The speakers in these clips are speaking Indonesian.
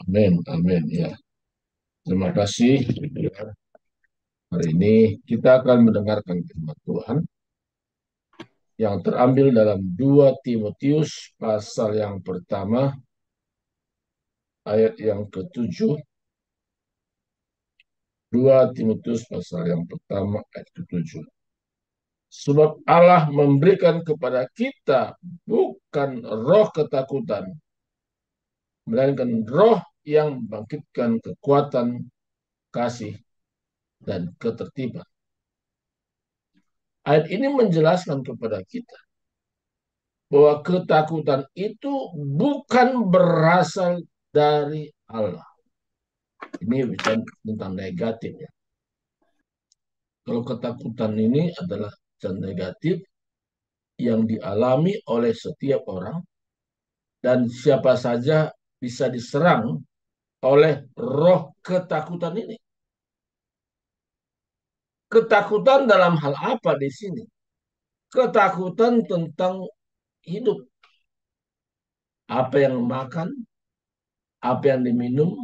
Amin, amin ya. Terima kasih. Ya. Hari ini kita akan mendengarkan firman Tuhan yang terambil dalam 2 Timotius pasal yang pertama ayat yang ke-7. 2 Timotius pasal yang pertama ayat ke-7. Sebab Allah memberikan kepada kita bukan roh ketakutan, melainkan roh yang membangkitkan kekuatan, kasih, dan ketertiban. Ayat ini menjelaskan kepada kita bahwa ketakutan itu bukan berasal dari Allah. Ini bicara tentang negatif ya. Kalau ketakutan ini adalah negatif yang dialami oleh setiap orang dan siapa saja bisa diserang oleh roh ketakutan ini. Ketakutan dalam hal apa di sini? Ketakutan tentang hidup. Apa yang makan, apa yang diminum,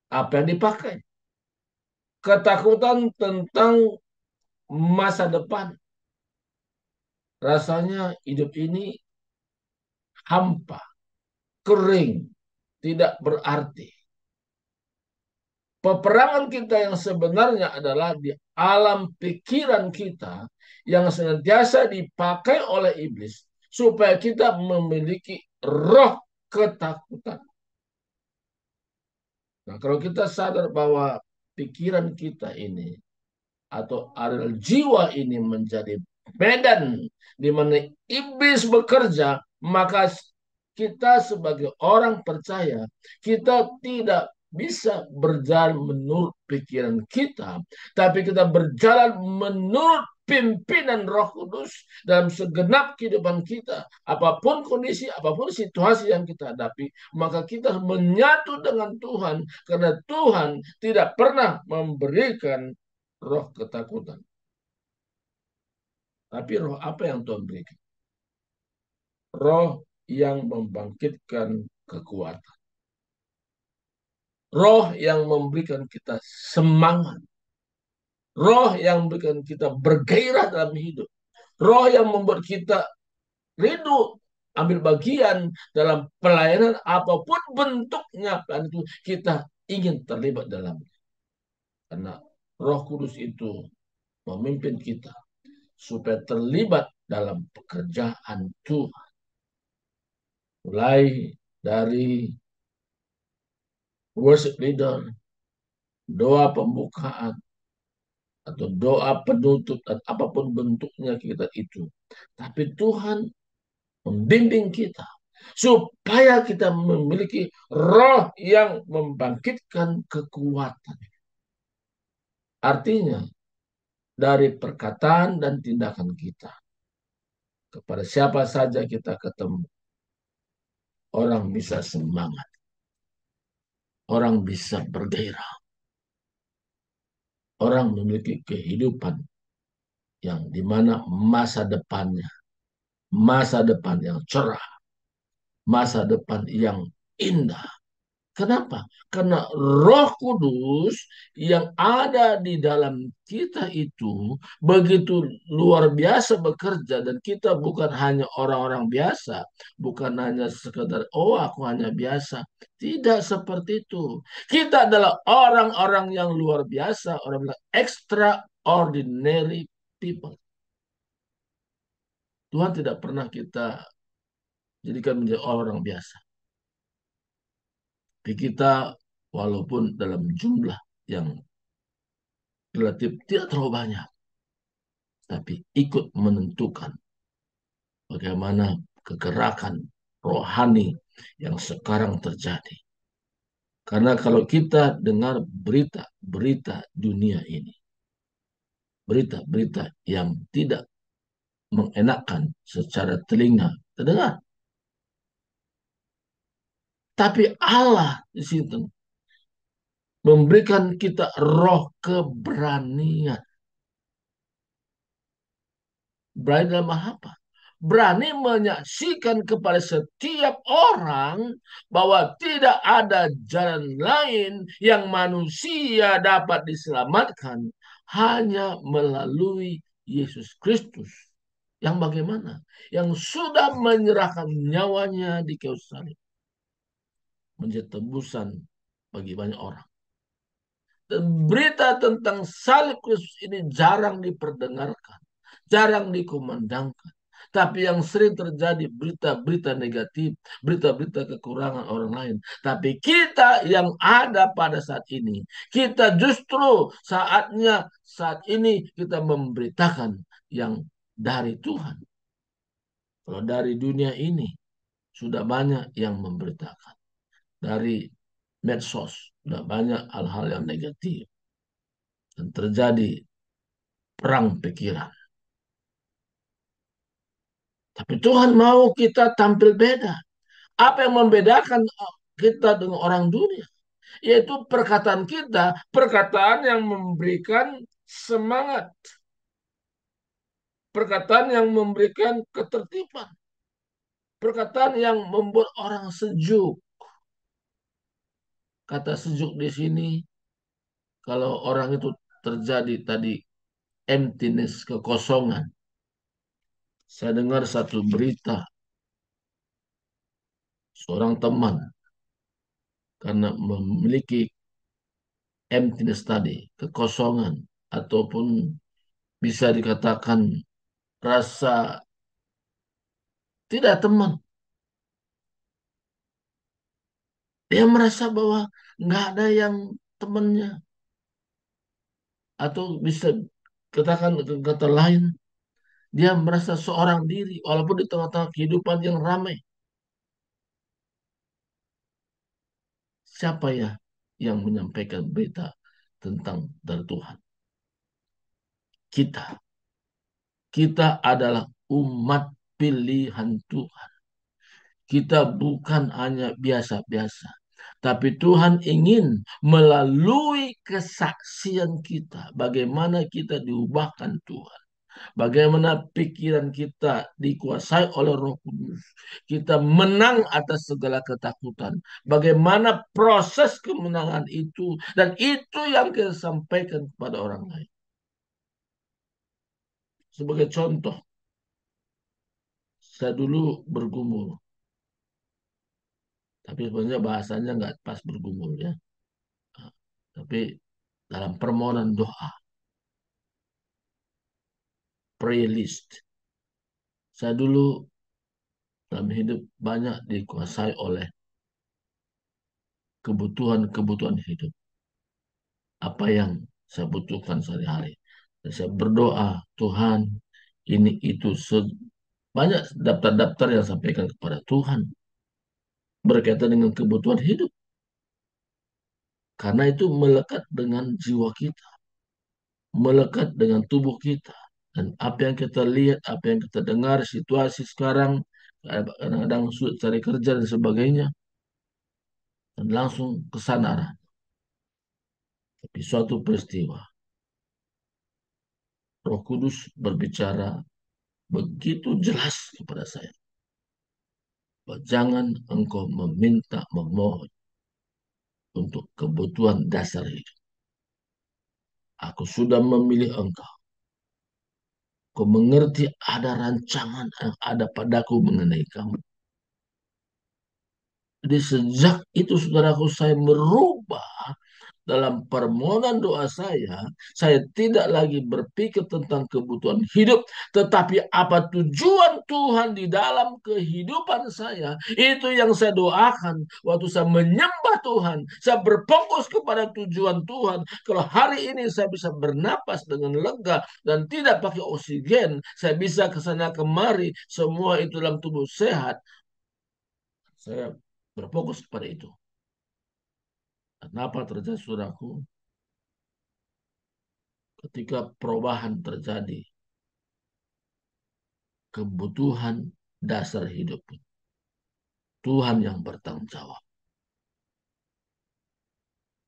apa yang dipakai. Ketakutan tentang masa depan. Rasanya hidup ini hampa, kering, tidak berarti. Peperangan kita yang sebenarnya adalah di alam pikiran kita yang senantiasa dipakai oleh iblis supaya kita memiliki roh ketakutan. Nah, kalau kita sadar bahwa pikiran kita ini atau areal jiwa ini menjadi medan di mana iblis bekerja, maka kita sebagai orang percaya, kita tidak bisa berjalan menurut pikiran kita, tapi kita berjalan menurut pimpinan Roh Kudus dalam segenap kehidupan kita. Apapun kondisi, apapun situasi yang kita hadapi, maka kita menyatu dengan Tuhan karena Tuhan tidak pernah memberikan roh ketakutan. Tapi roh apa yang Tuhan berikan? Roh yang membangkitkan kekuatan. Roh yang memberikan kita semangat. Roh yang memberikan kita bergairah dalam hidup. Roh yang membuat kita rindu ambil bagian dalam pelayanan apapun bentuknya. Pelayanan itu kita ingin terlibat dalamnya. Karena Roh Kudus itu memimpin kita supaya terlibat dalam pekerjaan Tuhan. Mulai dari worship leader, doa pembukaan, atau doa penutup, dan apapun bentuknya kita itu. Tapi Tuhan membimbing kita supaya kita memiliki roh yang membangkitkan kekuatan. Artinya, dari perkataan dan tindakan kita, kepada siapa saja kita ketemu, orang bisa semangat, orang bisa bergairah, orang memiliki kehidupan yang dimana masa depan yang cerah, masa depan yang indah. Kenapa? Karena Roh Kudus yang ada di dalam kita itu begitu luar biasa bekerja dan kita bukan hanya orang-orang biasa, bukan hanya sekedar oh aku hanya biasa. Tidak seperti itu. Kita adalah orang-orang yang luar biasa, orang yang extraordinary people. Tuhan tidak pernah kita jadikan menjadi orang biasa. Tapi kita walaupun dalam jumlah yang relatif tidak terlalu banyak, tapi ikut menentukan bagaimana kegerakan rohani yang sekarang terjadi. Karena kalau kita dengar berita-berita dunia ini, berita-berita yang tidak mengenakkan secara telinga terdengar. Tapi Allah di situ memberikan kita roh keberanian. Berani dalam apa? berani menyaksikan kepada setiap orang bahwa tidak ada jalan lain yang manusia dapat diselamatkan hanya melalui Yesus Kristus. Yang bagaimana? Yang sudah menyerahkan nyawanya di kayu salib menjadi tebusan bagi banyak orang. Dan berita tentang salib Kristus ini jarang diperdengarkan, jarang dikumandangkan. Tapi yang sering terjadi berita-berita negatif, berita-berita kekurangan orang lain. Tapi kita yang ada pada saat ini, kita justru saat ini kita memberitakan yang dari Tuhan. Kalau dari dunia ini sudah banyak yang memberitakan. Dari medsos sudah banyak hal-hal yang negatif. Dan terjadi perang pikiran. Tapi Tuhan mau kita tampil beda. Apa yang membedakan kita dengan orang dunia? Yaitu perkataan kita, perkataan yang memberikan semangat. Perkataan yang memberikan ketertiban. Perkataan yang membuat orang sejuk. Kata sejuk di sini, kalau orang itu terjadi tadi emptiness, kekosongan. Saya dengar satu berita, seorang teman karena memiliki emptiness tadi, kekosongan, ataupun bisa dikatakan rasa tidak teman. Dia merasa bahwa nggak ada yang temannya. Atau bisa katakan kata lain, dia merasa seorang diri walaupun di tengah-tengah kehidupan yang ramai. Siapa ya yang menyampaikan berita tentang dari Tuhan? Kita. Kita adalah umat pilihan Tuhan. Kita bukan hanya biasa-biasa. Tapi Tuhan ingin melalui kesaksian kita, bagaimana kita diubahkan Tuhan. Bagaimana pikiran kita dikuasai oleh Roh Kudus. Kita menang atas segala ketakutan. Bagaimana proses kemenangan itu. Dan itu yang kita sampaikan kepada orang lain. Sebagai contoh, saya dulu bergumul. Tapi sebenarnya bahasanya nggak pas bergumul ya. Tapi dalam permohonan doa, prayer list. Saya dulu dalam hidup banyak dikuasai oleh kebutuhan-kebutuhan hidup. Apa yang saya butuhkan sehari-hari. Dan saya berdoa, Tuhan, ini itu banyak daftar-daftar yang saya sampaikan kepada Tuhan berkaitan dengan kebutuhan hidup. Karena itu melekat dengan jiwa kita, melekat dengan tubuh kita. Dan apa yang kita lihat, apa yang kita dengar, situasi sekarang, kadang-kadang sulit cari kerja dan sebagainya, dan langsung ke sana arah. Tapi suatu peristiwa, Roh Kudus berbicara begitu jelas kepada saya. Bahwa jangan engkau meminta, memohon untuk kebutuhan dasar hidup. Aku sudah memilih engkau. Kau mengerti ada rancangan yang ada padaku mengenai kamu. Jadi sejak itu saudaraku saya merubah dalam permohonan doa saya tidak lagi berpikir tentang kebutuhan hidup, tetapi apa tujuan Tuhan di dalam kehidupan saya. Itu yang saya doakan waktu saya menyembah Tuhan. Saya berfokus kepada tujuan Tuhan. Kalau hari ini saya bisa bernapas dengan lega dan tidak pakai oksigen, saya bisa ke sana kemari, semua itu dalam tubuh sehat. Saya berfokus kepada itu. Kenapa terjadi saudaraku? Ketika perubahan terjadi, kebutuhan dasar hidup, Tuhan yang bertanggung jawab.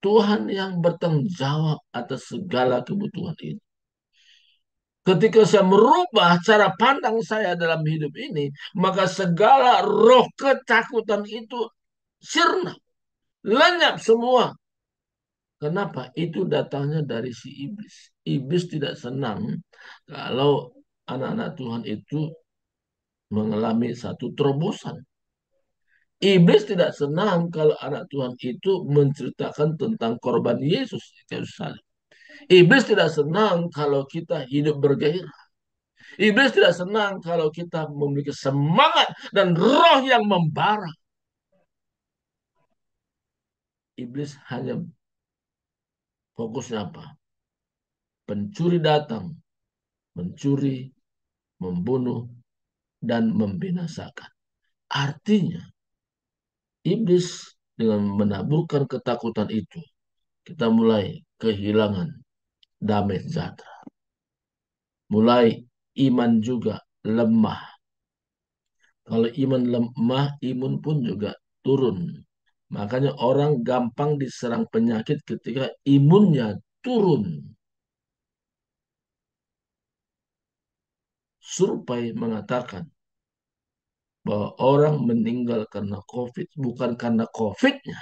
Tuhan yang bertanggung jawab atas segala kebutuhan ini. Ketika saya merubah cara pandang saya dalam hidup ini, maka segala roh ketakutan itu sirna, lenyap semua. Kenapa? Itu datangnya dari si iblis. Iblis tidak senang kalau anak-anak Tuhan itu mengalami satu terobosan. Iblis tidak senang kalau anak Tuhan itu menceritakan tentang korban Yesus di kayu salib. Iblis tidak senang kalau kita hidup bergairah. Iblis tidak senang kalau kita memiliki semangat dan roh yang membara. Iblis hanya fokusnya apa? Pencuri datang, mencuri, membunuh, dan membinasakan. Artinya, iblis dengan menaburkan ketakutan itu, kita mulai kehilangan damai sejahtera. Mulai iman juga lemah. Kalau iman lemah, imun pun juga turun. Makanya orang gampang diserang penyakit ketika imunnya turun. Survei mengatakan bahwa orang meninggal karena COVID bukan karena COVID-nya,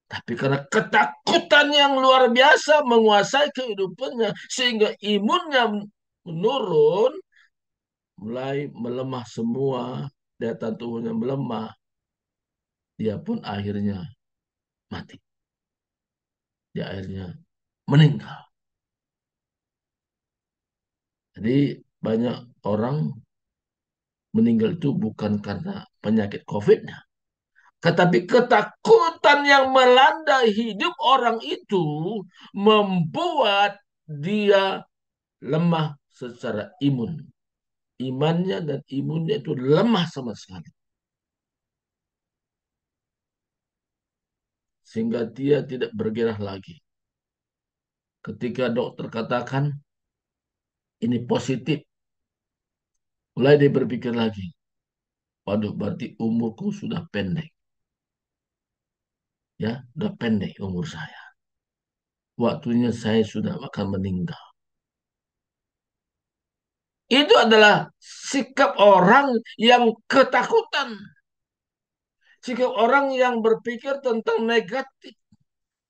tapi karena ketakutan yang luar biasa menguasai kehidupannya sehingga imunnya menurun, mulai melemah semua, daya tahan tubuhnya melemah, dia pun akhirnya mati. Dia akhirnya meninggal. Jadi banyak orang meninggal itu bukan karena penyakit COVID-nya, tetapi ketakutan yang melanda hidup orang itu membuat dia lemah secara imun. Imannya dan imunnya itu lemah sama sekali. Sehingga dia tidak bergerak lagi. Ketika dokter katakan ini positif, mulai dia berpikir lagi. Waduh, berarti umurku sudah pendek. Ya, sudah pendek umur saya. Waktunya saya sudah akan meninggal. Itu adalah sikap orang yang ketakutan. Sikap orang yang berpikir tentang negatif.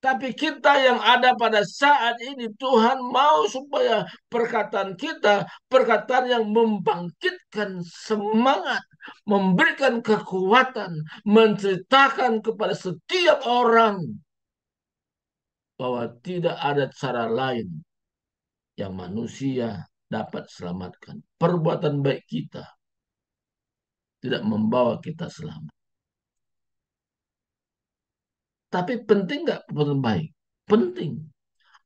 Tapi kita yang ada pada saat ini, Tuhan mau supaya perkataan kita, perkataan yang membangkitkan semangat, memberikan kekuatan, menceritakan kepada setiap orang bahwa tidak ada cara lain yang manusia dapat selamatkan. Perbuatan baik kita tidak membawa kita selamat. Tapi penting nggak perbuatan baik? Penting.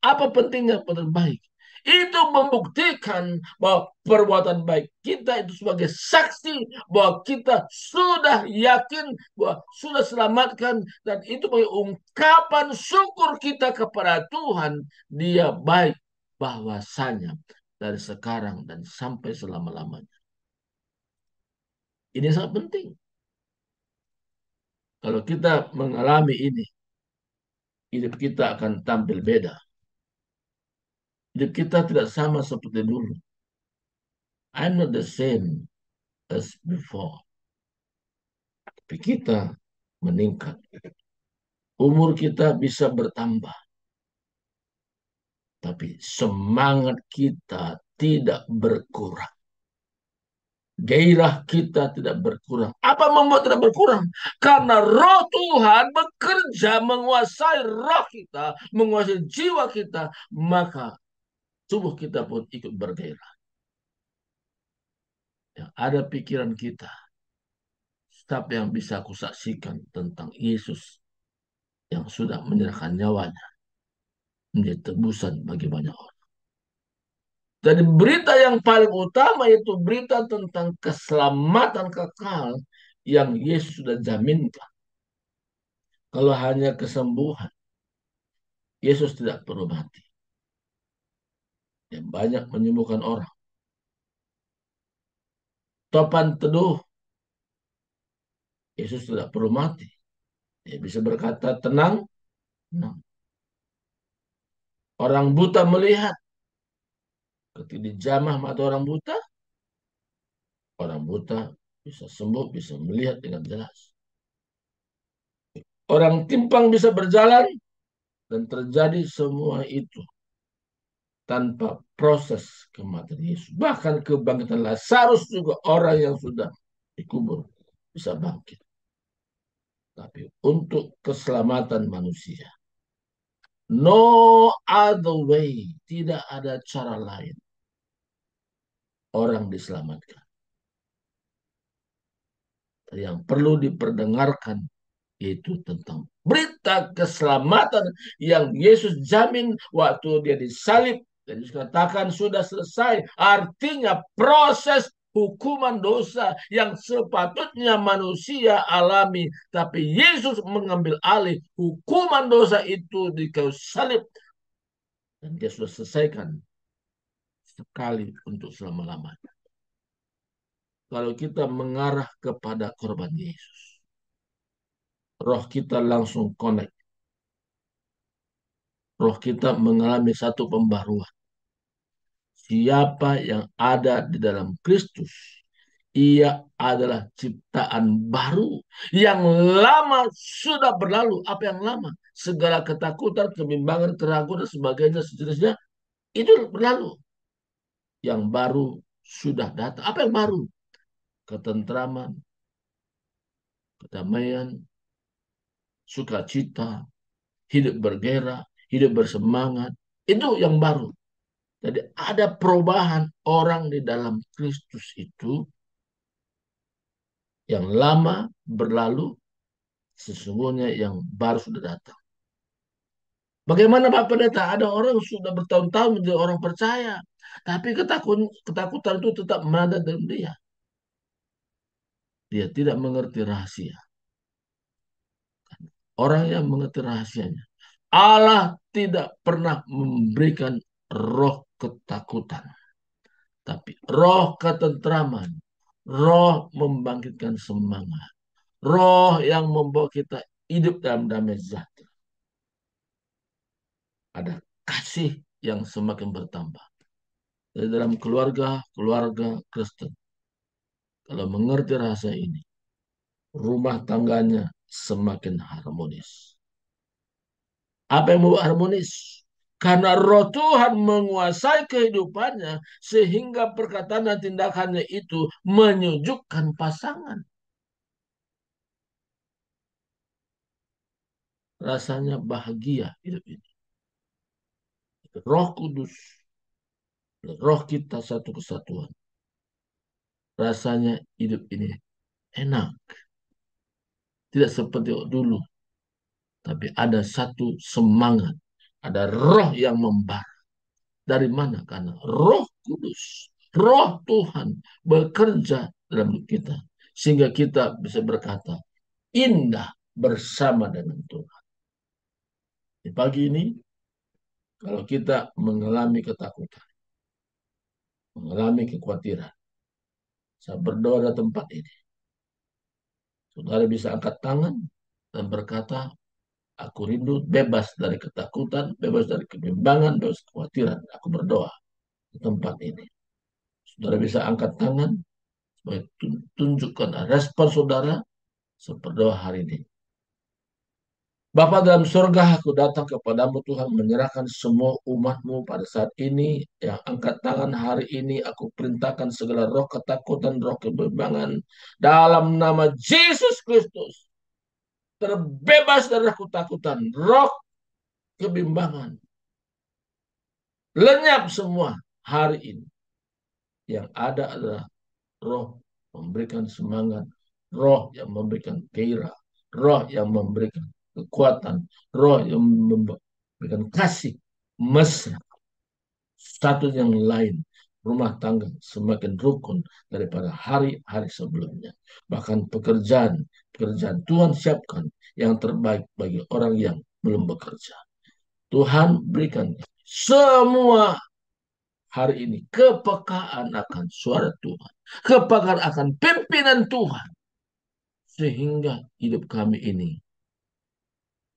Apa pentingnya perbuatan baik? Itu membuktikan bahwa perbuatan baik kita itu sebagai saksi bahwa kita sudah yakin bahwa sudah selamatkan dan itu sebagai ungkapan syukur kita kepada Tuhan. Dia baik bahwasanya dari sekarang dan sampai selama-lamanya. Ini sangat penting. Kalau kita mengalami ini, hidup kita akan tampil beda. Hidup kita tidak sama seperti dulu. I'm not the same as before. Tapi kita meningkat. Umur kita bisa bertambah. Tapi semangat kita tidak berkurang. Gairah kita tidak berkurang. Apa membuat tidak berkurang? Karena roh Tuhan bekerja menguasai roh kita, menguasai jiwa kita, maka tubuh kita pun ikut bergairah. Yang ada pikiran kita, siapa yang bisa aku saksikan tentang Yesus yang sudah menyerahkan nyawanya menjadi tebusan bagi banyak orang. Jadi berita yang paling utama itu berita tentang keselamatan kekal yang Yesus sudah jaminkan. Kalau hanya kesembuhan, Yesus tidak perlu mati. Yang banyak menyembuhkan orang. Topan teduh, Yesus tidak perlu mati. Dia bisa berkata tenang, tenang. Orang buta melihat, Ketika dijamah mata orang buta bisa sembuh, bisa melihat dengan jelas. Orang timpang bisa berjalan, dan terjadi semua itu tanpa proses kematian Yesus. Bahkan kebangkitan Lazarus juga orang yang sudah dikubur bisa bangkit. Tapi untuk keselamatan manusia, no other way, tidak ada cara lain orang diselamatkan. Yang perlu diperdengarkan yaitu tentang berita keselamatan yang Yesus jamin waktu dia disalib. Dan Yesus katakan sudah selesai. Artinya proses hukuman dosa yang sepatutnya manusia alami. Tapi Yesus mengambil alih hukuman dosa itu di kayu salib. Dan dia sudah selesaikan sekali untuk selama-lamanya. Kalau kita mengarah kepada korban Yesus, roh kita langsung connect. Roh kita mengalami satu pembaruan. Siapa yang ada di dalam Kristus, ia adalah ciptaan baru. Yang lama sudah berlalu. Apa yang lama? Segala ketakutan, kebimbangan, keraguan, dan sebagainya, sejenisnya, itu berlalu. Yang baru sudah datang. Apa yang baru? Ketentraman, kedamaian, sukacita, hidup bergairah, hidup bersemangat. Itu yang baru. Jadi ada perubahan orang di dalam Kristus itu yang lama berlalu, sesungguhnya yang baru sudah datang. Bagaimana Pak Pendeta? Ada orang sudah bertahun-tahun menjadi orang percaya, tapi ketakutan itu tetap ada dalam dia. Dia tidak mengerti rahasia. Orang yang mengerti rahasianya, Allah tidak pernah memberikan roh ketakutan, tapi roh ketentraman, roh membangkitkan semangat, roh yang membawa kita hidup dalam damai sejahtera. Ada kasih yang semakin bertambah. Dari dalam keluarga Kristen, kalau mengerti rasa ini, rumah tangganya semakin harmonis. Apa yang membuat harmonis? Karena roh Tuhan menguasai kehidupannya, sehingga perkataan dan tindakannya itu menyejukkan pasangan. Rasanya bahagia hidup ini. Roh Kudus, roh kita satu kesatuan. Rasanya hidup ini enak. Tidak seperti dulu. Tapi ada satu semangat. Ada roh yang membara. Dari mana? Karena roh kudus, roh Tuhan bekerja dalam hidup kita. Sehingga kita bisa berkata, indah bersama dengan Tuhan. Di pagi ini, kalau kita mengalami ketakutan, mengalami kekhawatiran, saya berdoa di tempat ini. Saudara bisa angkat tangan dan berkata, aku rindu bebas dari ketakutan, bebas dari kebimbangan, bebas kekhawatiran. Aku berdoa di tempat ini. Saudara bisa angkat tangan, supaya tunjukkan respon saudara seperti doa hari ini. Bapa dalam surga, aku datang kepadamu Tuhan, menyerahkan semua umatmu pada saat ini, yang angkat tangan hari ini, aku perintahkan segala roh ketakutan, roh kebimbangan, dalam nama Yesus Kristus, terbebas dari roh ketakutan, roh kebimbangan, lenyap semua hari ini. Yang ada adalah roh memberikan semangat, roh yang memberikan gairah, roh yang memberikan kekuatan, roh yang memberikan kasih mesra. Satu yang lain, rumah tangga semakin rukun daripada hari-hari sebelumnya. Bahkan pekerjaan Tuhan siapkan yang terbaik bagi orang yang belum bekerja. Tuhan berikan semua hari ini kepekaan akan suara Tuhan, kepekaan akan pimpinan Tuhan, sehingga hidup kami ini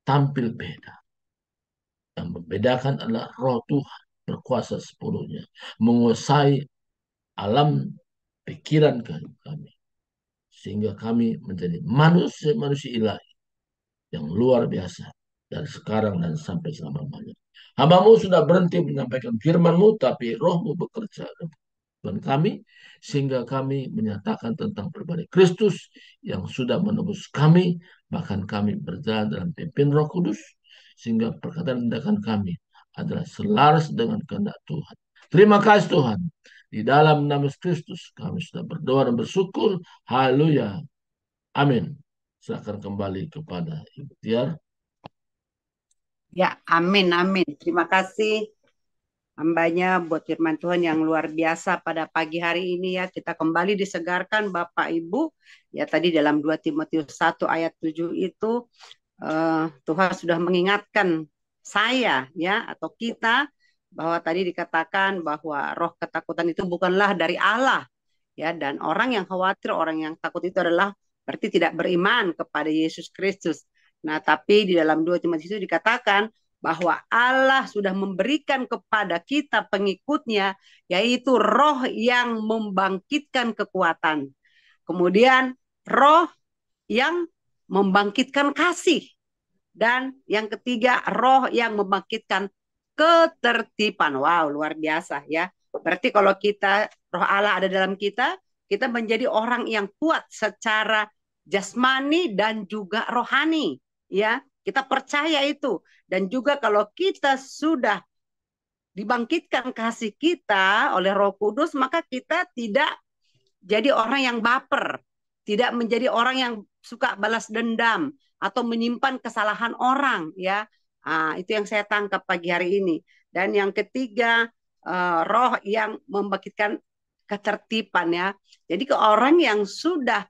tampil beda. Yang membedakan adalah roh Tuhan, berkuasa sepenuhnya, menguasai alam pikiran kami, sehingga kami menjadi manusia-manusia ilahi yang luar biasa dari sekarang dan sampai selama-lamanya. Hambamu sudah berhenti menyampaikan firman-Mu, tapi Roh-Mu bekerja dan kami, sehingga kami menyatakan tentang pribadi Kristus yang sudah menebus kami, bahkan kami berjalan dalam pimpin Roh Kudus, sehingga perkataan tindakan kami adalah selaras dengan kehendak Tuhan. Terima kasih Tuhan. Di dalam nama Kristus kami sudah berdoa dan bersyukur. Haleluya. Amin. Silakan kembali kepada Ibu Tiar. Ya, amin, amin. Terima kasih hambanya buat firman Tuhan yang luar biasa pada pagi hari ini ya. Kita kembali disegarkan Bapak Ibu. Ya tadi dalam 2 Timotius 1 ayat 7 itu Tuhan sudah mengingatkan saya ya atau kita bahwa tadi dikatakan bahwa roh ketakutan itu bukanlah dari Allah ya, dan orang yang khawatir, orang yang takut itu adalah berarti tidak beriman kepada Yesus Kristus. Nah, tapi di dalam 2 Timotius itu dikatakan bahwa Allah sudah memberikan kepada kita pengikutnya yaitu roh yang membangkitkan kekuatan. Kemudian roh yang membangkitkan kasih. Dan yang ketiga, roh yang membangkitkan ketertiban. Wow, luar biasa ya. Berarti kalau kita, roh Allah ada dalam kita, kita menjadi orang yang kuat secara jasmani dan juga rohani. Ya, kita percaya itu. Dan juga kalau kita sudah dibangkitkan kasih kita oleh Roh Kudus, maka kita tidak jadi orang yang baper, tidak menjadi orang yang suka balas dendam atau menyimpan kesalahan orang ya. Itu yang saya tangkap pagi hari ini. Dan yang ketiga, roh yang membangkitkan ketertiban ya. Jadi ke orang yang sudah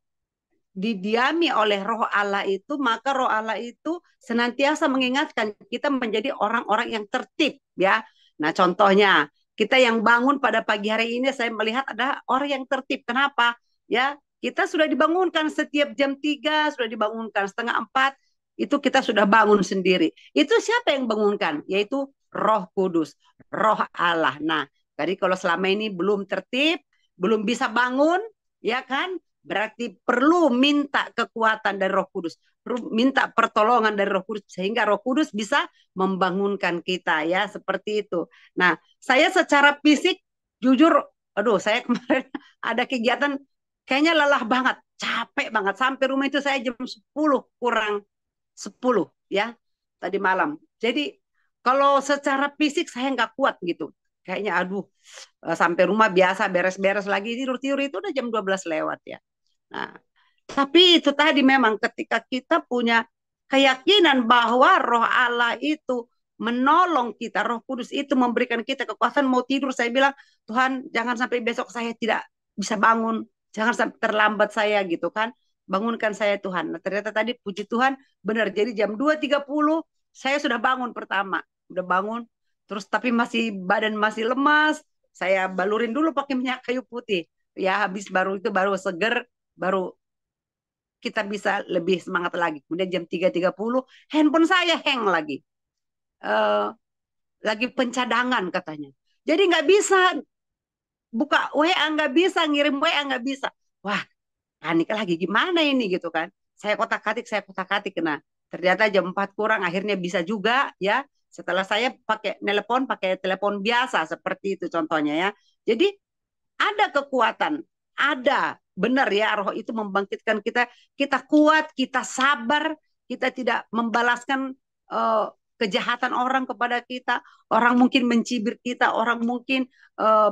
didiami oleh roh Allah itu, maka roh Allah itu senantiasa mengingatkan kita menjadi orang-orang yang tertib ya. Nah, contohnya kita yang bangun pada pagi hari ini saya melihat ada orang yang tertib. Kenapa? Ya, kita sudah dibangunkan setiap jam 3, sudah dibangunkan setengah 4, itu kita sudah bangun sendiri. Itu siapa yang bangunkan? Yaitu Roh Kudus, Roh Allah. Nah, jadi kalau selama ini belum tertib, belum bisa bangun, ya kan? Berarti perlu minta kekuatan dari Roh Kudus, perlu minta pertolongan dari Roh Kudus sehingga Roh Kudus bisa membangunkan kita ya, seperti itu. Nah, saya secara fisik jujur, aduh, saya kemarin ada kegiatan kayaknya lelah banget, capek banget. Sampai rumah itu saya jam 10 kurang 10 ya tadi malam. Jadi kalau secara fisik saya nggak kuat gitu. Kayaknya aduh, sampai rumah biasa beres-beres lagi tidur-tidur itu udah jam 12 lewat ya. Nah, tapi itu tadi memang ketika kita punya keyakinan bahwa Roh Allah itu menolong kita, Roh Kudus itu memberikan kita kekuatan mau tidur, saya bilang, Tuhan jangan sampai besok saya tidak bisa bangun, jangan sampai terlambat saya gitu kan, bangunkan saya Tuhan. Nah, ternyata tadi puji Tuhan benar, jadi jam 2.30 saya sudah bangun pertama, udah bangun, terus tapi masih badan masih lemas, saya balurin dulu pakai minyak kayu putih, ya habis baru itu baru seger, baru kita bisa lebih semangat lagi. Kemudian jam 3.30 handphone saya hang lagi. Lagi pencadangan katanya. Jadi nggak bisa buka WA, nggak bisa ngirim WA, nggak bisa. Wah, panik lagi gimana ini gitu kan. Saya kotak-katik. Nah, ternyata jam 4 kurang akhirnya bisa juga ya. Setelah saya pakai telepon biasa seperti itu contohnya ya. Jadi ada kekuatan, ada benar ya, roh itu membangkitkan kita, kita kuat, kita sabar, kita tidak membalaskan kejahatan orang kepada kita, orang mungkin mencibir kita, orang mungkin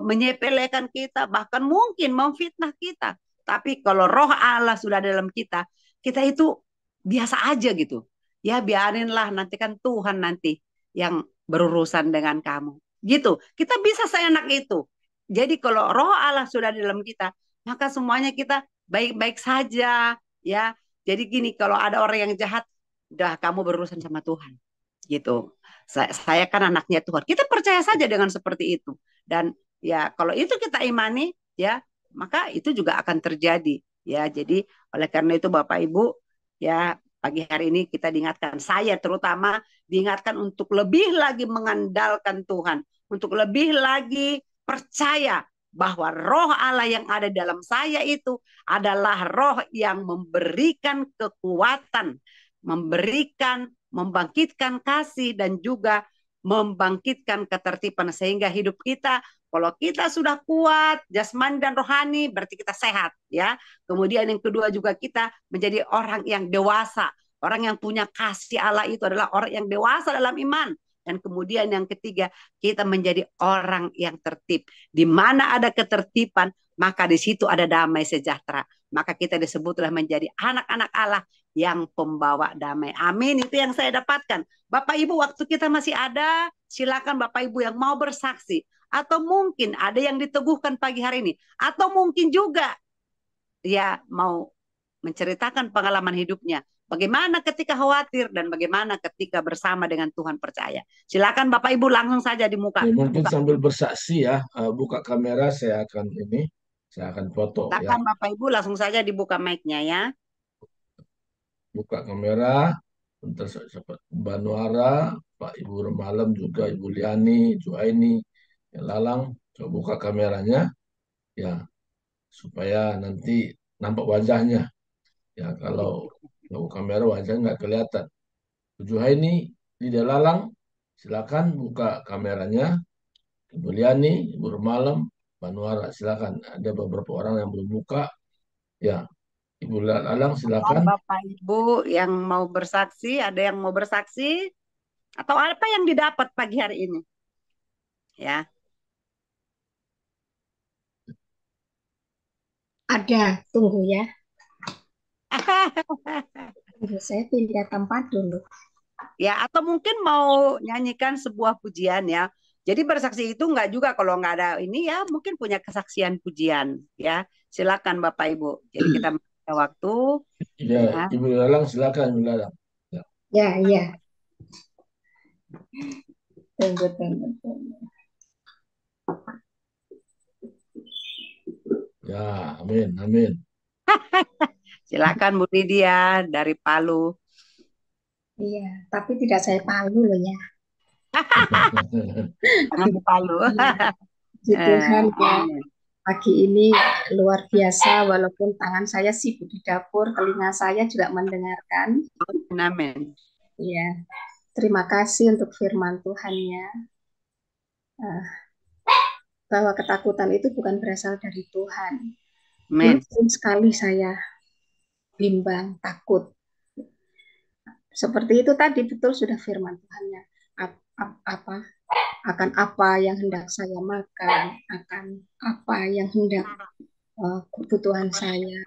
menyepelekan kita, bahkan mungkin memfitnah kita. Tapi kalau roh Allah sudah dalam kita, kita itu biasa aja gitu. Ya biarinlah, nanti kan Tuhan nanti yang berurusan dengan kamu. Gitu. Kita bisa seenak itu. Jadi kalau roh Allah sudah di dalam kita, maka semuanya kita baik-baik saja, ya. Jadi gini, kalau ada orang yang jahat, udah kamu berurusan sama Tuhan, gitu. Saya kan anaknya Tuhan. Kita percaya saja dengan seperti itu. Dan ya kalau itu kita imani, ya, maka itu juga akan terjadi, ya. Jadi oleh karena itu Bapak Ibu, ya pagi hari ini kita diingatkan, saya terutama diingatkan untuk lebih lagi mengandalkan Tuhan, untuk lebih lagi percaya bahwa roh Allah yang ada dalam saya itu adalah roh yang memberikan kekuatan, membangkitkan kasih dan juga membangkitkan ketertiban sehingga hidup kita kalau kita sudah kuat jasmani dan rohani berarti kita sehat ya. Kemudian yang kedua juga kita menjadi orang yang dewasa. Orang yang punya kasih Allah itu adalah orang yang dewasa dalam iman. Dan kemudian yang ketiga, kita menjadi orang yang tertib. Di mana ada ketertiban, maka di situ ada damai sejahtera. Maka kita disebutlah menjadi anak-anak Allah yang pembawa damai. Amin, itu yang saya dapatkan. Bapak Ibu, waktu kita masih ada, silakan Bapak Ibu yang mau bersaksi. Atau mungkin ada yang diteguhkan pagi hari ini. Atau mungkin juga dia mau menceritakan pengalaman hidupnya. Bagaimana ketika khawatir dan bagaimana ketika bersama dengan Tuhan percaya. Silakan Bapak Ibu langsung saja di muka. Ya, mungkin sambil bersaksi ya, buka kamera saya akan foto ya. Silakan Bapak Ibu langsung saja dibuka mic-nya ya. Buka kamera, bentar Mbak Nuara, Pak Ibu Remalam juga, Ibu Liani, Juaini, Lalang, coba buka kameranya ya, supaya nanti nampak wajahnya. Ya, kalau kamera wajahnya nggak kelihatan. Juhaini, Lidia Lalang, silakan buka kameranya. Ibu Liani, Ibu Remalam, Mbak Nuara, silakan. Ada beberapa orang yang belum buka. Ya, Ibu Lalang, silakan. Bapak Ibu yang mau bersaksi, ada yang mau bersaksi? Atau apa yang didapat pagi hari ini? Ya. Ada, tunggu ya. Saya pindah tempat dulu. Ya, atau mungkin mau nyanyikan sebuah pujian ya. Jadi bersaksi itu enggak juga kalau enggak ada ini ya, mungkin punya kesaksian pujian ya. Silakan Bapak Ibu. Jadi kita ada waktu. Ya, Ibu Lalang silakan Ibu Lalang. Ya, ya. Tunggu. Ya, amin. Silakan Bu Lydia dari Palu. Iya, tapi tidak saya Palu loh ya. Jangan di Palu. Tuhan ya, pagi ini luar biasa walaupun tangan saya sibuk di dapur, telinga saya juga mendengarkan. Amin. Iya, terima kasih untuk firman Tuhan ya. Bahwa ketakutan itu bukan berasal dari Tuhan. Mungkin sekali saya bimbang, takut. Seperti itu tadi betul sudah firman Tuhannya. Akan apa yang hendak saya makan, akan apa yang hendak kebutuhan saya.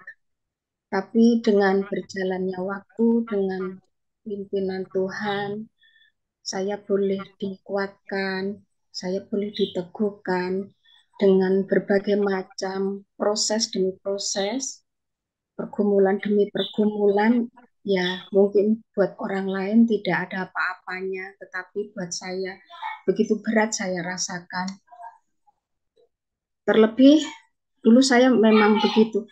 Tapi dengan berjalannya waktu, dengan pimpinan Tuhan, saya boleh dikuatkan, saya boleh diteguhkan dengan berbagai macam proses demi proses, pergumulan demi pergumulan. Ya, mungkin buat orang lain tidak ada apa-apanya, tetapi buat saya begitu berat saya rasakan. Terlebih dulu saya memang begitu.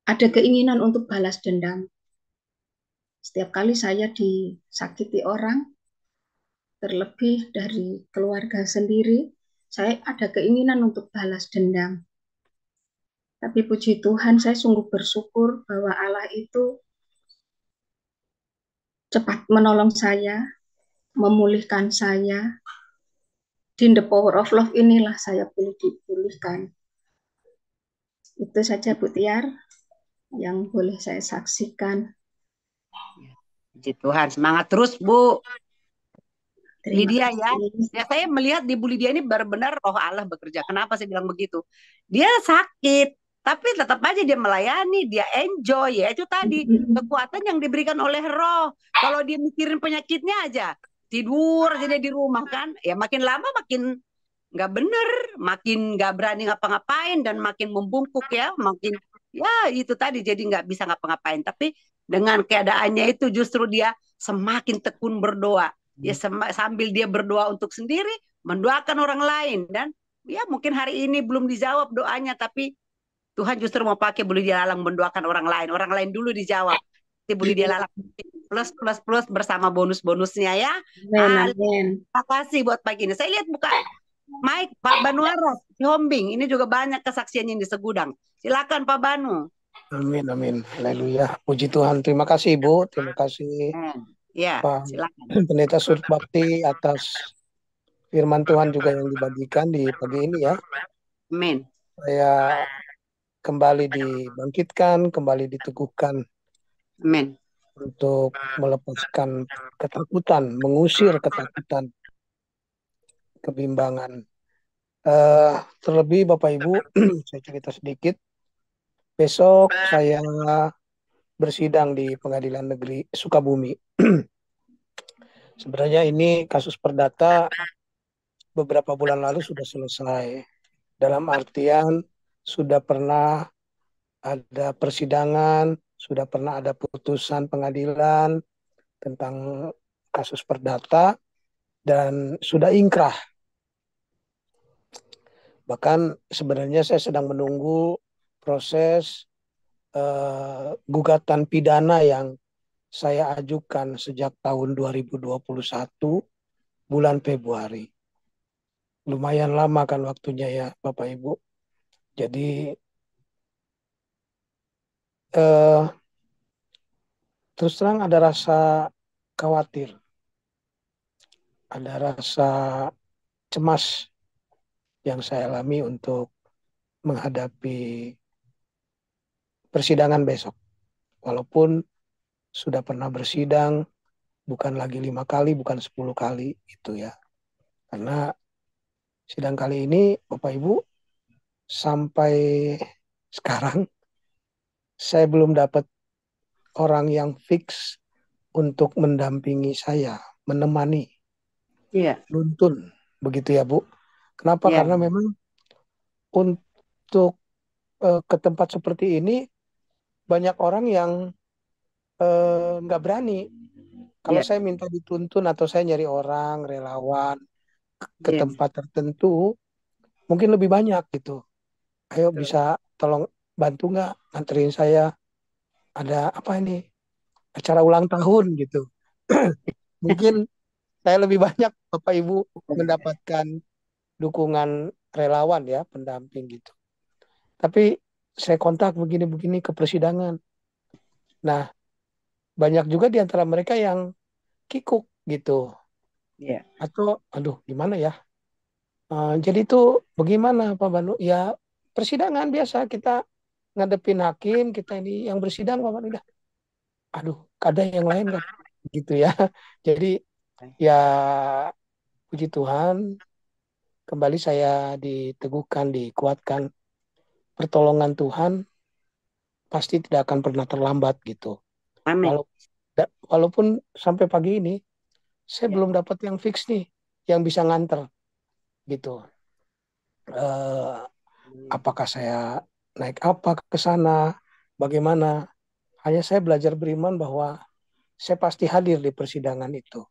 Ada keinginan untuk balas dendam. Setiap kali saya disakiti orang, terlebih dari keluarga sendiri, saya ada keinginan untuk balas dendam. Tapi puji Tuhan, saya sungguh bersyukur bahwa Allah itu cepat menolong saya, memulihkan saya. In the power of love inilah saya boleh dipulihkan. Itu saja Bu Tiar yang boleh saya saksikan. Puji Tuhan, semangat terus Bu Lydia ya. Ya, saya melihat di Bu Lydia ini benar-benar roh Allah bekerja. Kenapa saya bilang begitu? Dia sakit, tapi tetap aja dia melayani, dia enjoy ya. Itu tadi kekuatan yang diberikan oleh roh. Kalau dia mikirin penyakitnya aja, tidur aja dia di rumah kan, ya makin lama makin nggak bener, makin nggak berani ngapa-ngapain dan makin membungkuk ya, makin ya itu tadi jadi nggak bisa ngapa-ngapain. Tapi dengan keadaannya itu justru dia semakin tekun berdoa. Ya sambil dia berdoa untuk sendiri, mendoakan orang lain dan ya mungkin hari ini belum dijawab doanya, tapi Tuhan justru mau pakai Bu Lydia Lalang mendoakan orang lain dulu dijawab. Bu Lydia Lalang plus bersama bonus-bonusnya ya. Amin, amin. Terima kasih buat pagi ini. Saya lihat buka Mike, Pak Banu Aras, di Hombing. Ini juga banyak kesaksian yang di Segudang. Silakan Pak Banu. Amin, amin. Haleluya. Puji Tuhan. Terima kasih, Ibu. Terima kasih, Ya, Pak silakan. Pendeta Sud Bakti atas firman Tuhan juga yang dibagikan di pagi ini ya. Amin. Saya kembali dibangkitkan, kembali diteguhkan Amin. untuk melepaskan ketakutan, mengusir ketakutan, kebimbangan. Terlebih Bapak Ibu, saya cerita sedikit. Besok saya bersidang di Pengadilan Negeri Sukabumi. Sebenarnya ini kasus perdata beberapa bulan lalu sudah selesai. Dalam artian sudah pernah ada persidangan, sudah pernah ada putusan pengadilan tentang kasus perdata dan sudah ingkrah. Bahkan sebenarnya saya sedang menunggu proses gugatan pidana yang saya ajukan sejak tahun 2021 bulan Februari. Lumayan lama kan waktunya ya Bapak Ibu. Jadi terus terang ada rasa khawatir, ada rasa cemas yang saya alami untuk menghadapi persidangan besok. Walaupun sudah pernah bersidang, bukan lagi 5 kali, bukan 10 kali itu ya. Karena sidang kali ini Bapak Ibu sampai sekarang saya belum dapat orang yang fix untuk mendampingi saya, menemani, nuntun, begitu ya Bu. Kenapa? Karena memang untuk ke tempat seperti ini banyak orang yang nggak berani. Kalau saya minta dituntun atau saya nyari orang relawan ke tempat tertentu, mungkin lebih banyak gitu. Ayo bisa tolong bantu nggak nganterin saya, ada apa ini, acara ulang tahun gitu. Mungkin saya lebih banyak Bapak Ibu mendapatkan dukungan relawan ya, pendamping gitu. Tapi saya kontak begini-begini ke persidangan. Nah, banyak juga di antara mereka yang kikuk gitu. Atau, aduh gimana ya. Jadi itu bagaimana Pak Banu? Ya persidangan biasa kita ngadepin hakim, kita ini yang bersidang Pak Banu. Udah. Aduh, ada yang lain kan? Gitu ya. Jadi ya puji Tuhan, kembali saya diteguhkan, dikuatkan. Pertolongan Tuhan pasti tidak akan pernah terlambat gitu. Walaupun sampai pagi ini saya belum dapat yang fix nih, yang bisa nganter gitu. Apakah saya naik apa ke sana, bagaimana? Hanya saya belajar beriman bahwa saya pasti hadir di persidangan itu.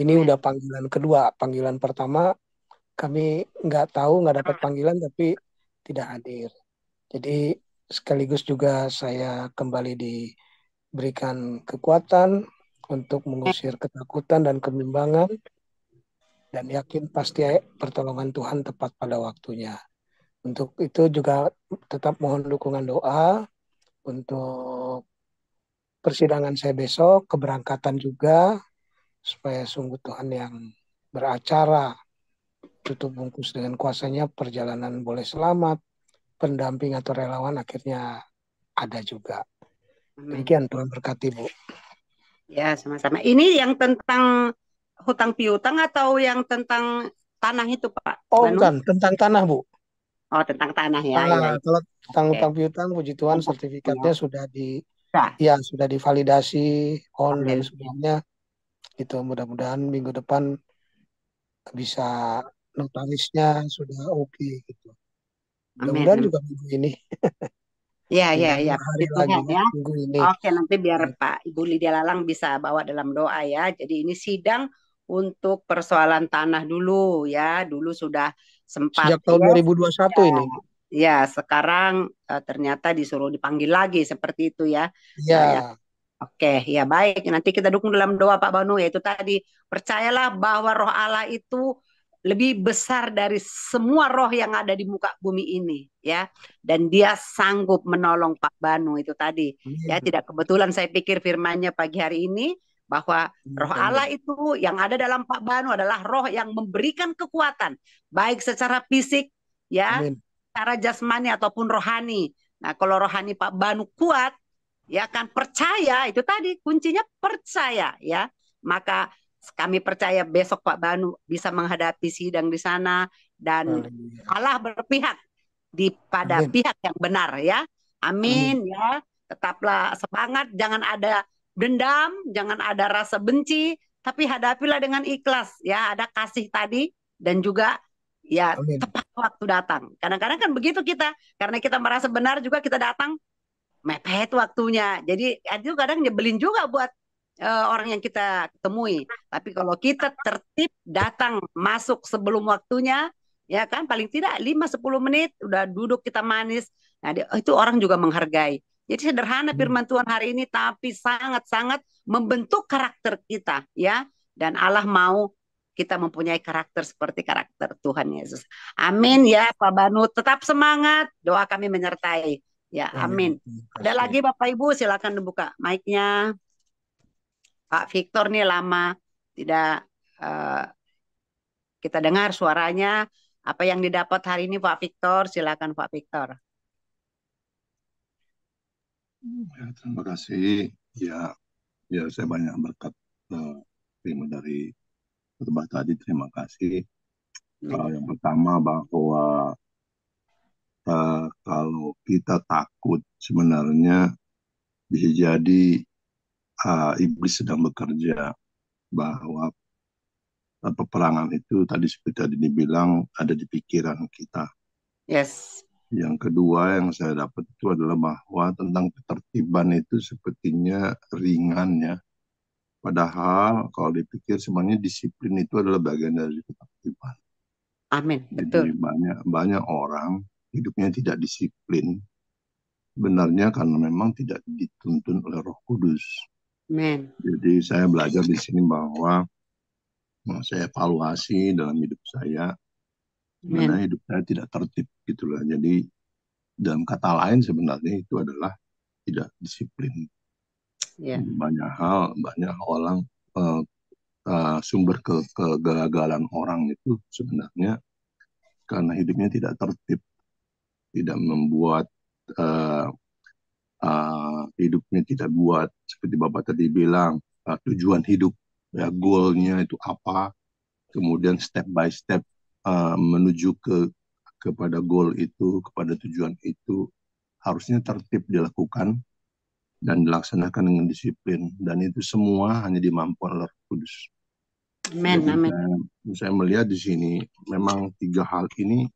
Ini udah panggilan kedua. Panggilan pertama kami nggak tahu, nggak dapat panggilan tapi tidak hadir. Jadi sekaligus juga saya kembali diberikan kekuatan untuk mengusir ketakutan dan kebimbangan, dan yakin pasti pertolongan Tuhan tepat pada waktunya. Untuk itu juga tetap mohon dukungan doa untuk persidangan saya besok, keberangkatan juga, supaya sungguh Tuhan yang beracara, tutup bungkus dengan kuasanya, perjalanan boleh selamat, pendamping atau relawan akhirnya ada juga. Demikian, Tuhan berkati Bu. Ya, sama-sama. Ini yang tentang hutang piutang atau yang tentang tanah itu Pak? Oh bukan, tentang tanah Bu. Oh tentang tanah ya. Kalau tentang hutang piutang, puji Tuhan sertifikatnya sudah sudah divalidasi on dan sebagainya. Itu mudah-mudahan minggu depan bisa notarisnya sudah oke gitu. Mudah-mudahan juga minggu ini. Ya. Hari lagi ya. Minggu ini. Oke, nanti biar Pak Ibu Lydia Lalang bisa bawa dalam doa ya. Jadi ini sidang untuk persoalan tanah dulu ya. Dulu sudah sempat sejak tahun 2021 ini. Ya, sekarang ternyata disuruh dipanggil lagi seperti itu ya. Iya. Oke, ya baik. Nanti kita dukung dalam doa Pak Banu, yaitu tadi percayalah bahwa Roh Allah itu lebih besar dari semua roh yang ada di muka bumi ini, ya. Dan Dia sanggup menolong Pak Banu itu tadi. Ya, tidak kebetulan saya pikir firman-Nya pagi hari ini bahwa Roh Allah itu yang ada dalam Pak Banu adalah roh yang memberikan kekuatan, baik secara fisik, ya, Amin. secara jasmani ataupun rohani. Nah, kalau rohani Pak Banu kuat, ya kan, percaya, itu tadi kuncinya percaya, ya. Maka kami percaya besok Pak Banu bisa menghadapi sidang di sana dan Haleluya. Allah berpihak pada Amin. pihak yang benar, ya. Amin, ya. Tetaplah semangat, jangan ada dendam, jangan ada rasa benci, tapi hadapilah dengan ikhlas, ya. Ada kasih tadi dan juga ya Amin. tepat waktu datang. Kadang-kadang kan begitu kita, karena kita merasa benar juga kita datang mepet waktunya. Jadi itu kadang nyebelin juga buat orang yang kita temui. Tapi kalau kita tertib datang masuk sebelum waktunya, ya kan, paling tidak 5-10 menit udah duduk kita manis. Nah, itu orang juga menghargai. Jadi sederhana firman Tuhan hari ini, tapi sangat-sangat membentuk karakter kita, ya. Dan Allah mau kita mempunyai karakter seperti karakter Tuhan Yesus. Amin, ya Pak Banu. Tetap semangat. Doa kami menyertai. Ya, amin. Ada lagi Bapak Ibu, silakan dibuka mic-nya. Pak Victor nih lama tidak kita dengar suaranya. Apa yang didapat hari ini Pak Victor? Silakan Pak Victor. Ya, terima kasih. Ya, biar saya banyak berkat terima dari khotbah tadi. Terima kasih. Yang pertama bahwa kalau kita takut sebenarnya bisa jadi iblis sedang bekerja, bahwa peperangan itu tadi seperti tadi dibilang ada di pikiran kita. Yes. Yang kedua yang saya dapat itu adalah bahwa tentang ketertiban itu sepertinya ringan, ya. Padahal kalau dipikir sebenarnya disiplin itu adalah bagian dari ketertiban. Amin, betul. Jadi banyak orang hidupnya tidak disiplin, benarnya karena memang tidak dituntun oleh Roh Kudus. Amin. Jadi saya belajar di sini bahwa saya evaluasi dalam hidup saya, mana hidup saya tidak tertib gitulah. Jadi dalam kata lain sebenarnya itu adalah tidak disiplin. Banyak orang sumber kegagalan orang itu sebenarnya karena hidupnya tidak tertib, tidak membuat hidupnya tidak buat seperti Bapak tadi bilang tujuan hidup, ya, goalnya itu apa, kemudian step by step menuju kepada goal itu, kepada tujuan itu harusnya tertib dilakukan dan dilaksanakan dengan disiplin, dan itu semua hanya dimampukan oleh Roh Kudus. Saya melihat di sini memang 3 hal ini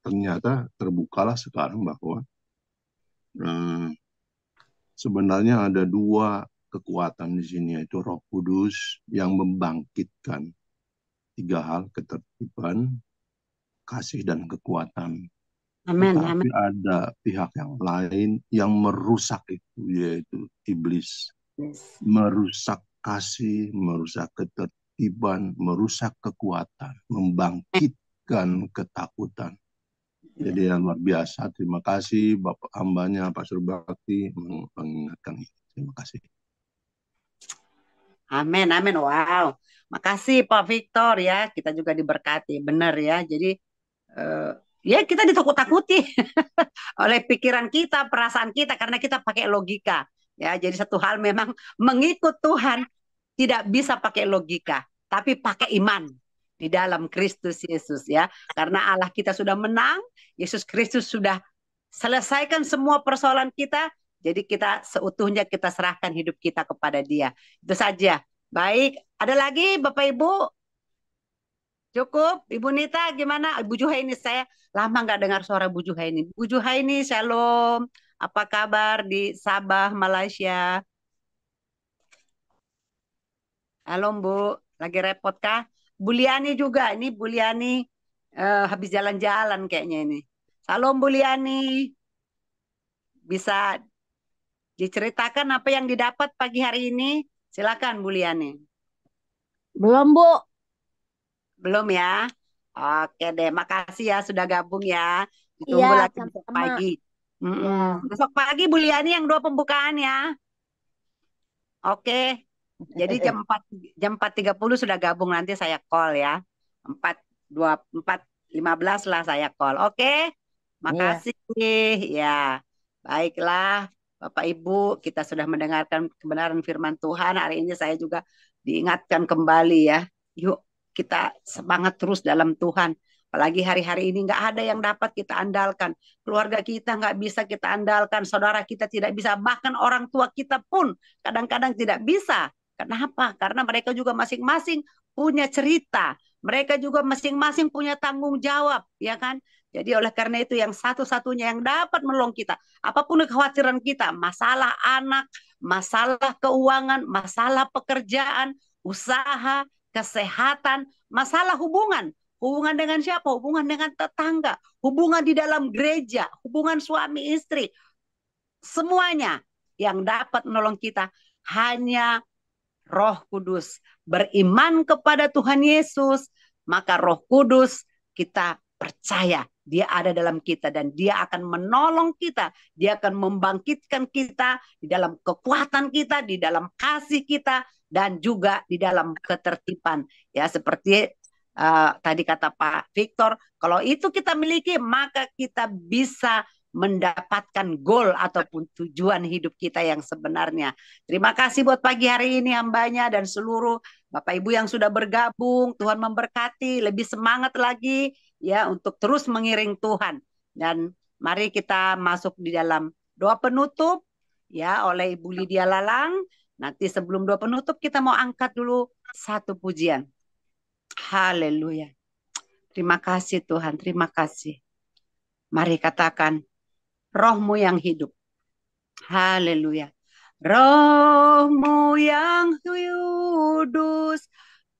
ternyata terbukalah sekarang bahwa sebenarnya ada 2 kekuatan di sini, yaitu Roh Kudus yang membangkitkan 3 hal, ketertiban, kasih, dan kekuatan. Tapi ada pihak yang lain yang merusak itu, yaitu iblis. Merusak kasih, merusak ketertiban, merusak kekuatan, membangkitkan ketakutan. Jadi yang luar biasa. Terima kasih Bapak hambanya Pak Surbakti mengingatkan itu. Terima kasih. Amin, amin. Wow. Makasih Pak Victor, ya. Kita juga diberkati. Benar, ya. Jadi ya kita ditakut-takuti oleh pikiran kita, perasaan kita, karena kita pakai logika. Ya, jadi satu hal memang mengikut Tuhan tidak bisa pakai logika, tapi pakai iman di dalam Kristus Yesus, ya. Karena Allah kita sudah menang, Yesus Kristus sudah selesaikan semua persoalan kita, jadi kita seutuhnya kita serahkan hidup kita kepada Dia. Itu saja. Baik, ada lagi Bapak Ibu? Cukup? Ibu Nita gimana? Ibu Juhaini, saya lama nggak dengar suara Bu Juhaini. Bu Juhaini, shalom. Apa kabar di Sabah, Malaysia? Halo Bu, lagi repot kah? Bu Liani juga, ini Bu Liani habis jalan-jalan kayaknya ini. Salam Bu Liani. Bisa Diceritakan apa yang didapat pagi hari ini. Silakan Bu Liani. Belum, Bu. Belum ya? Oke deh, makasih ya sudah gabung ya. Ditunggu Iya, lagi besok sama-sama. pagi. Ya. Besok pagi Bu Liani yang 2 pembukaan ya. Oke. Jadi jam 4.30 sudah gabung, nanti saya call ya. 4.15 lah saya call. Oke. Makasih. Ya. Baiklah Bapak Ibu, kita sudah mendengarkan kebenaran firman Tuhan. Hari ini saya juga diingatkan kembali ya. Yuk kita semangat terus dalam Tuhan. Apalagi hari-hari ini nggak ada yang dapat kita andalkan. Keluarga kita nggak bisa kita andalkan. Saudara kita tidak bisa. Bahkan orang tua kita pun kadang-kadang tidak bisa. Kenapa? Karena mereka juga masing-masing punya cerita. Mereka juga masing-masing punya tanggung jawab. Ya kan? Jadi oleh karena itu yang satu-satunya yang dapat menolong kita. Apapun kekhawatiran kita. Masalah anak, masalah keuangan, masalah pekerjaan, usaha, kesehatan, masalah hubungan. Hubungan dengan siapa? Hubungan dengan tetangga. Hubungan di dalam gereja. Hubungan suami istri. Semuanya yang dapat menolong kita hanya Roh Kudus. Beriman kepada Tuhan Yesus, maka Roh Kudus kita percaya Dia ada dalam kita dan Dia akan menolong kita. Dia akan membangkitkan kita di dalam kekuatan kita, di dalam kasih kita, dan juga di dalam ketertiban. Ya, seperti tadi kata Pak Victor, kalau itu kita miliki, maka kita bisa mendapatkan goal ataupun tujuan hidup kita yang sebenarnya. Terima kasih buat pagi hari ini hambanya dan seluruh Bapak Ibu yang sudah bergabung. Tuhan memberkati, lebih semangat lagi ya untuk terus mengiring Tuhan. Dan mari kita masuk di dalam doa penutup ya oleh Ibu Lydia Lalang. Nanti sebelum doa penutup kita mau angkat dulu satu pujian. Haleluya. Terima kasih Tuhan, terima kasih. Mari katakan, Roh-Mu yang hidup. Haleluya. Roh-Mu yang kudus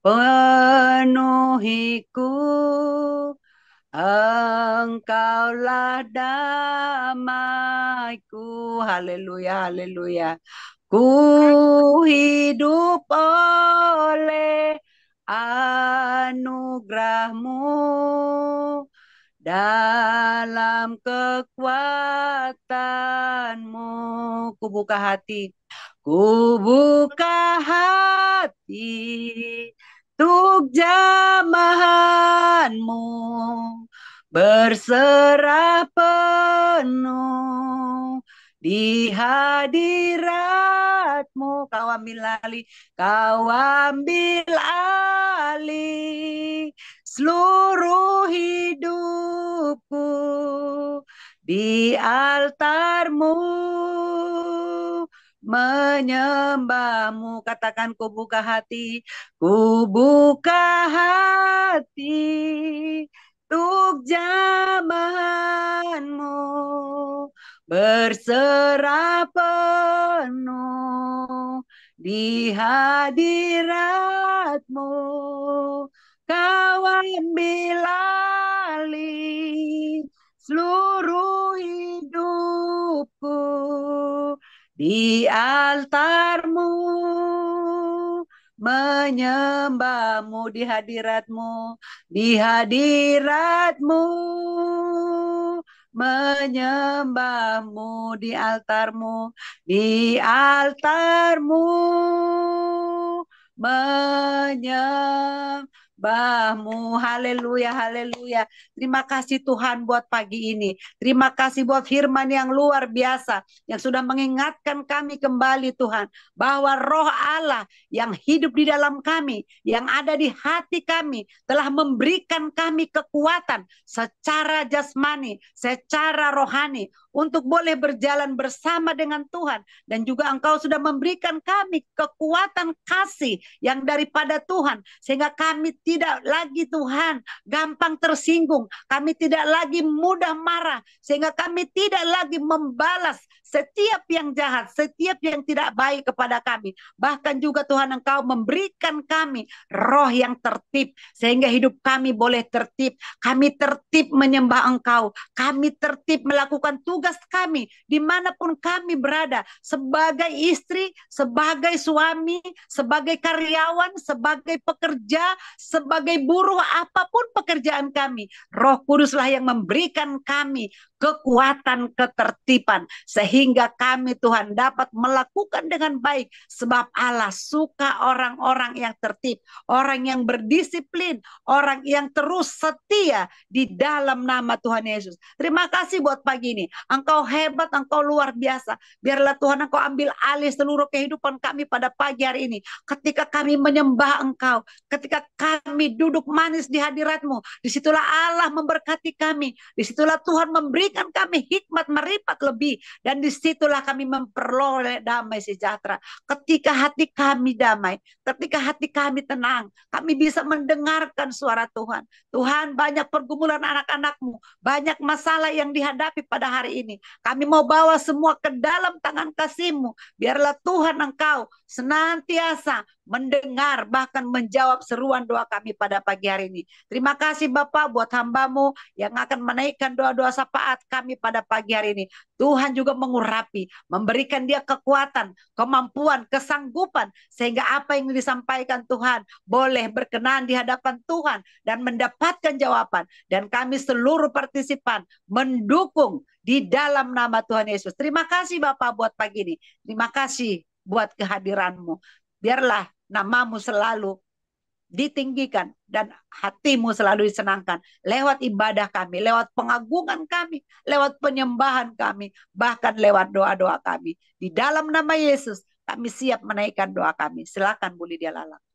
penuhiku. Engkaulah damaiku. Haleluya, haleluya. Ku hidup oleh anugerah-Mu. Dalam kekuatan-Mu. Ku buka hati. Ku buka hati untuk jamahan-Mu. Berserah penuh di hadirat-Mu. Kau ambil alih, Kau ambil alih seluruh hidupku di altar-Mu, menyembah-Mu. Katakan, ku buka hati, ku buka hati untuk jamahan-Mu. Berserah penuh di hadirat-Mu. Kau ambil alih seluruh hidupku di altar-Mu, menyembah-Mu di hadirat-Mu, di hadirat-Mu, menyembah-Mu di altar-Mu, di altar-Mu, menyembah-Mu. Haleluya, haleluya. Terima kasih Tuhan buat pagi ini. Terima kasih buat firman yang luar biasa yang sudah mengingatkan kami kembali Tuhan, bahwa Roh Allah yang hidup di dalam kami, yang ada di hati kami, telah memberikan kami kekuatan secara jasmani, secara rohani, untuk boleh berjalan bersama dengan Tuhan. Dan juga Engkau sudah memberikan kami kekuatan kasih yang daripada Tuhan, sehingga kami tidak lagi Tuhan gampang tersinggung, kami tidak lagi mudah marah, sehingga kami tidak lagi membalas setiap yang jahat, setiap yang tidak baik kepada kami. Bahkan juga Tuhan, Engkau memberikan kami roh yang tertib, sehingga hidup kami boleh tertib. Kami tertib menyembah Engkau, kami tertib melakukan tugas tugas kami dimanapun kami berada, sebagai istri, sebagai suami, sebagai karyawan, sebagai pekerja, sebagai buruh, apapun pekerjaan kami. Roh Kuduslah yang memberikan kami kekuatan ketertiban, sehingga kami Tuhan dapat melakukan dengan baik, sebab Allah suka orang-orang yang tertib, orang yang berdisiplin, orang yang terus setia di dalam nama Tuhan Yesus. Terima kasih buat pagi ini. Engkau hebat, Engkau luar biasa. Biarlah Tuhan Engkau ambil alih seluruh kehidupan kami pada pagi hari ini. Ketika kami menyembah Engkau, ketika kami duduk manis di hadirat-Mu, disitulah Allah memberkati kami, disitulah Tuhan memberikan kami hikmat meripat lebih, dan disitulah kami memperoleh damai sejahtera. Ketika hati kami damai, ketika hati kami tenang, kami bisa mendengarkan suara Tuhan. Tuhan, banyak pergumulan anak-anak-Mu, banyak masalah yang dihadapi pada hari ini. Kami mau bawa semua ke dalam tangan kasih-Mu. Biarlah Tuhan Engkau senantiasa mendengar, bahkan menjawab seruan doa kami pada pagi hari ini. Terima kasih Bapak buat hamba-Mu yang akan menaikkan doa-doa syafaat kami pada pagi hari ini. Tuhan juga mengurapi, memberikan dia kekuatan, kemampuan, kesanggupan, sehingga apa yang disampaikan Tuhan boleh berkenan di hadapan Tuhan dan mendapatkan jawaban. Dan kami seluruh partisipan mendukung di dalam nama Tuhan Yesus. Terima kasih Bapak buat pagi ini. Terima kasih buat kehadiran-Mu. Biarlah nama-Mu selalu ditinggikan dan hati-Mu selalu disenangkan lewat ibadah kami, lewat pengagungan kami, lewat penyembahan kami, bahkan lewat doa-doa kami. Di dalam nama Yesus kami siap menaikkan doa kami. Silakan Bu Lydia Lalang.